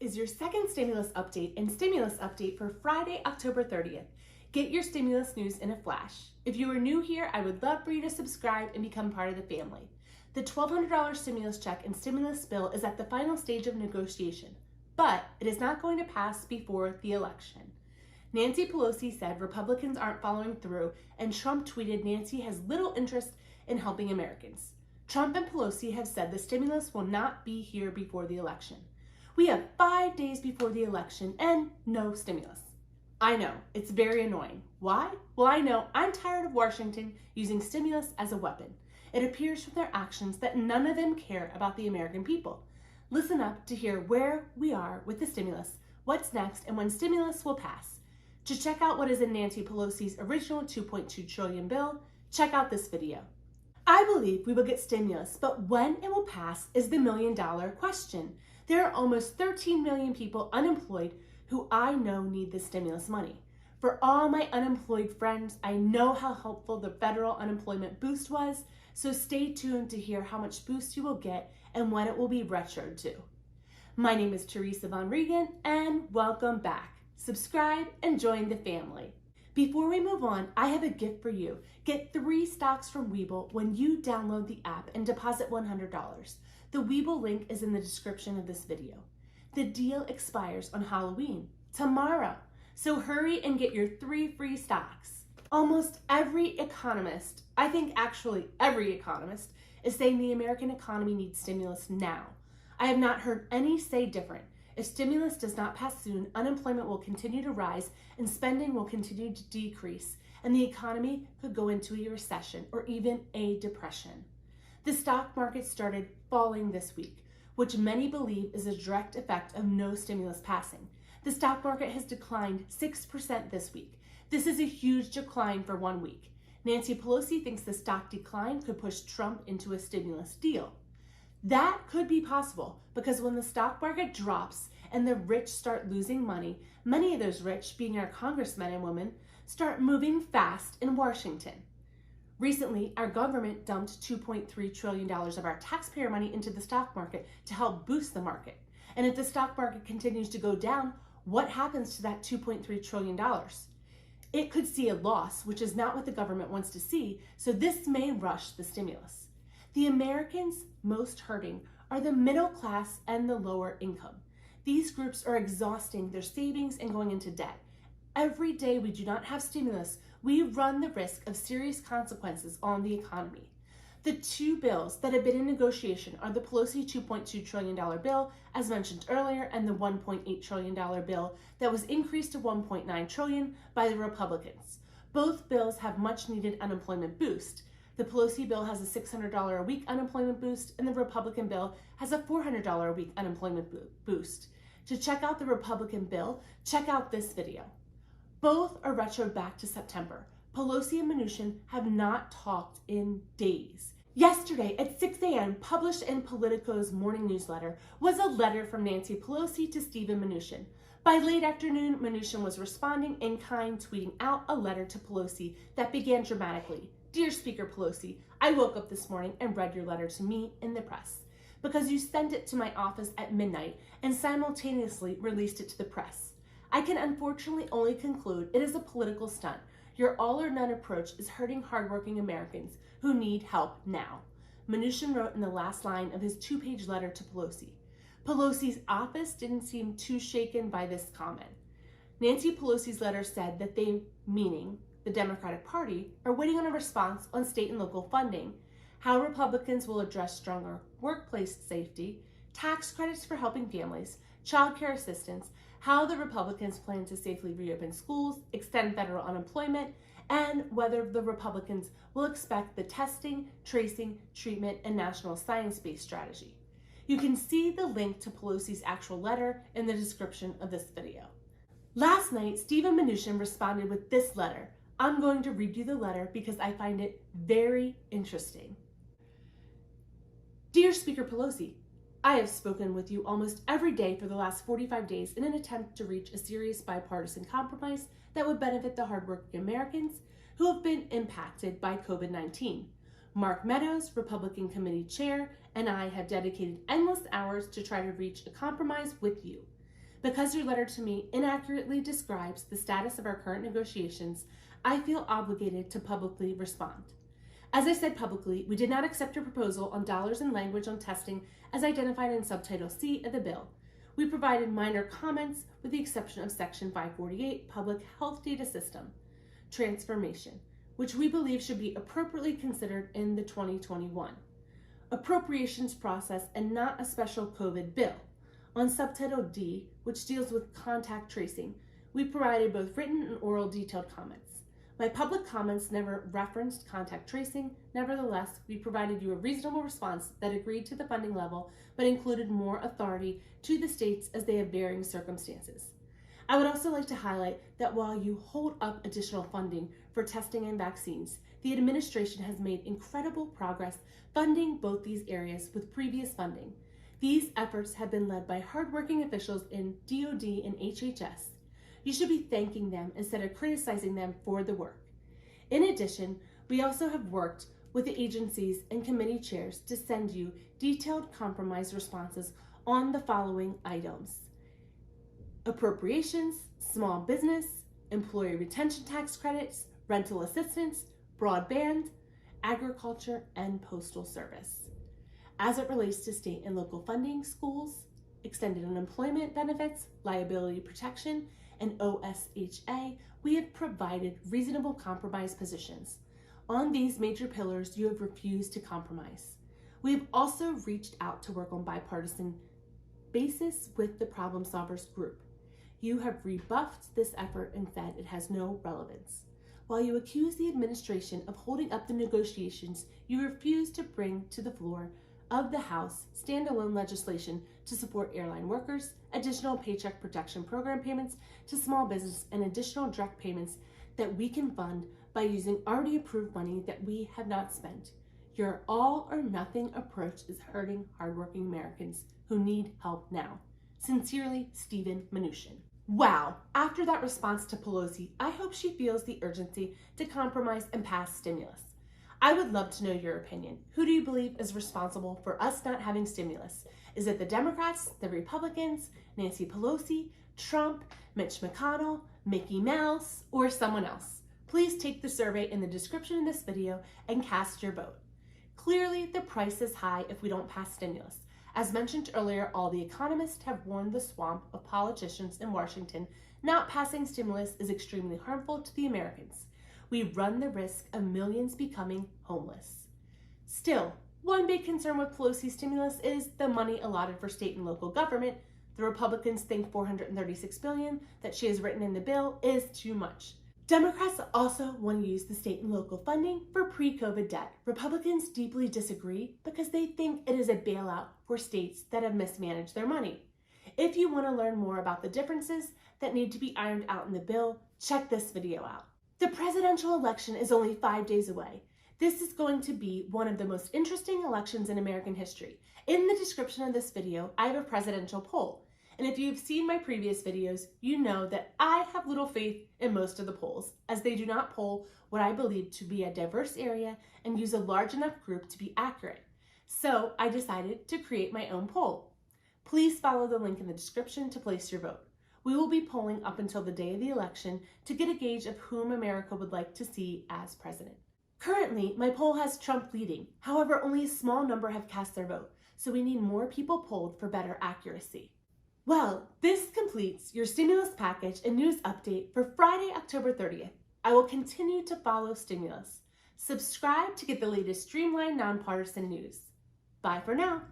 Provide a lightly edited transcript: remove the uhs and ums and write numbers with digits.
is your second stimulus update and stimulus update for Friday, October 30th. Get your stimulus news in a flash. If you are new here, I would love for you to subscribe and become part of the family. The $1,200 stimulus check and stimulus bill is at the final stage of negotiation, but it is not going to pass before the election. Nancy Pelosi said Republicans aren't following through, and Trump tweeted Nancy has little interest in helping Americans. Trump and Pelosi have said the stimulus will not be here before the election. We have 5 days before the election and no stimulus. I know, it's very annoying. Why? Well, I know I'm tired of Washington using stimulus as a weapon. It appears from their actions that none of them care about the American people. Listen up to hear where we are with the stimulus, what's next, and when stimulus will pass. To check out what is in Nancy Pelosi's original $2.2 trillion bill, check out this video. I believe we will get stimulus, but when it will pass is the million-dollar question. There are almost 13 million people unemployed who I know need the stimulus money. For all my unemployed friends, I know how helpful the federal unemployment boost was, so stay tuned to hear how much boost you will get and when it will be retroed to. My name is Teresa Von Regan, and welcome back. Subscribe and join the family. Before we move on, I have a gift for you. Get 3 stocks from Webull when you download the app and deposit $100. The Webull link is in the description of this video. The deal expires on Halloween, tomorrow, so hurry and get your 3 free stocks. Almost every economist, I think actually every economist, is saying the American economy needs stimulus now. I have not heard any say different. If stimulus does not pass soon, unemployment will continue to rise and spending will continue to decrease, and the economy could go into a recession or even a depression. The stock market started falling this week, which many believe is a direct effect of no stimulus passing. The stock market has declined 6% this week. This is a huge decline for 1 week. Nancy Pelosi thinks the stock decline could push Trump into a stimulus deal. That could be possible because when the stock market drops and the rich start losing money, many of those rich, being our congressmen and women, start moving fast in Washington. Recently, our government dumped $2.3 trillion of our taxpayer money into the stock market to help boost the market. And if the stock market continues to go down, what happens to that $2.3 trillion? It could see a loss, which is not what the government wants to see, so this may rush the stimulus. The Americans most hurting are the middle class and the lower income. These groups are exhausting their savings and going into debt. Every day we do not have stimulus, we run the risk of serious consequences on the economy. The 2 bills that have been in negotiation are the Pelosi $2.2 trillion bill, as mentioned earlier, and the $1.8 trillion bill that was increased to $1.9 trillion by the Republicans. Both bills have much needed unemployment boost. The Pelosi bill has a $600 a week unemployment boost, and the Republican bill has a $400 a week unemployment boost. To check out the Republican bill, check out this video. Both are retroed back to September. Pelosi and Mnuchin have not talked in days. Yesterday at 6 a.m., published in Politico's morning newsletter, was a letter from Nancy Pelosi to Stephen Mnuchin. By late afternoon, Mnuchin was responding in kind, tweeting out a letter to Pelosi that began dramatically. Dear Speaker Pelosi, I woke up this morning and read your letter to me in the press because you sent it to my office at midnight and simultaneously released it to the press. I can unfortunately only conclude it is a political stunt. Your all-or-none approach is hurting hardworking Americans who need help now. Mnuchin wrote in the last line of his 2-page letter to Pelosi. Pelosi's office didn't seem too shaken by this comment. Nancy Pelosi's letter said that they, meaning the Democratic Party, are waiting on a response on state and local funding, how Republicans will address stronger workplace safety, tax credits for helping families, child care assistance, how the Republicans plan to safely reopen schools, extend federal unemployment, and whether the Republicans will expect the testing, tracing, treatment, and national science-based strategy. You can see the link to Pelosi's actual letter in the description of this video. Last night, Stephen Mnuchin responded with this letter. I'm going to read you the letter because I find it very interesting. Dear Speaker Pelosi, I have spoken with you almost every day for the last 45 days in an attempt to reach a serious bipartisan compromise that would benefit the hardworking Americans who have been impacted by COVID-19. Mark Meadows, Republican Committee Chair, and I have dedicated endless hours to try to reach a compromise with you. Because your letter to me inaccurately describes the status of our current negotiations, I feel obligated to publicly respond. As I said publicly, we did not accept your proposal on dollars and language on testing as identified in Subtitle C of the bill. We provided minor comments with the exception of Section 548, Public Health Data System, Transformation, which we believe should be appropriately considered in the 2021 appropriations process and not a special COVID bill. On Subtitle D, which deals with contact tracing, we provided both written and oral detailed comments. My public comments never referenced contact tracing. Nevertheless, we provided you a reasonable response that agreed to the funding level, but included more authority to the states as they have varying circumstances. I would also like to highlight that while you hold up additional funding for testing and vaccines, the administration has made incredible progress funding both these areas with previous funding. These efforts have been led by hardworking officials in DoD and HHS. You should be thanking them instead of criticizing them for the work. In addition, we also have worked with the agencies and committee chairs to send you detailed compromise responses on the following items: appropriations, small business, employee retention tax credits, rental assistance, broadband, agriculture, and postal service. As it relates to state and local funding, schools, extended unemployment benefits, liability protection, and OSHA, we have provided reasonable compromise positions. On these major pillars, you have refused to compromise. We have also reached out to work on bipartisan basis with the Problem Solvers group. You have rebuffed this effort and said it has no relevance. While you accuse the administration of holding up the negotiations, you refuse to bring to the floor of the House standalone legislation to support airline workers, additional Paycheck Protection Program payments to small business, and additional direct payments that we can fund by using already approved money that we have not spent. Your all or nothing approach is hurting hardworking Americans who need help now. Sincerely, Pelosi-Mnuchin. Wow, after that response to Pelosi, I hope she feels the urgency to compromise and pass stimulus. I would love to know your opinion. Who do you believe is responsible for us not having stimulus? Is it the Democrats, the Republicans, Nancy Pelosi, Trump, Mitch McConnell, Mickey Mouse, or someone else? Please take the survey in the description of this video and cast your vote. Clearly, the price is high if we don't pass stimulus. As mentioned earlier, all the economists have warned the swamp of politicians in Washington not passing stimulus is extremely harmful to the Americans. We run the risk of millions becoming homeless. Still, one big concern with Pelosi's stimulus is the money allotted for state and local government. The Republicans think $436 billion that she has written in the bill is too much. Democrats also want to use the state and local funding for pre-COVID debt. Republicans deeply disagree because they think it is a bailout for states that have mismanaged their money. If you want to learn more about the differences that need to be ironed out in the bill, check this video out. The presidential election is only 5 days away. This is going to be one of the most interesting elections in American history. In the description of this video, I have a presidential poll. And if you've seen my previous videos, you know that I have little faith in most of the polls, as they do not poll what I believe to be a diverse area and use a large enough group to be accurate. So I decided to create my own poll. Please follow the link in the description to place your vote. We will be polling up until the day of the election to get a gauge of whom America would like to see as president. Currently, my poll has Trump leading. However, only a small number have cast their vote, so we need more people polled for better accuracy. Well, this completes your stimulus package and news update for Friday, October 30th. I will continue to follow stimulus. Subscribe to get the latest streamlined, nonpartisan news. Bye for now.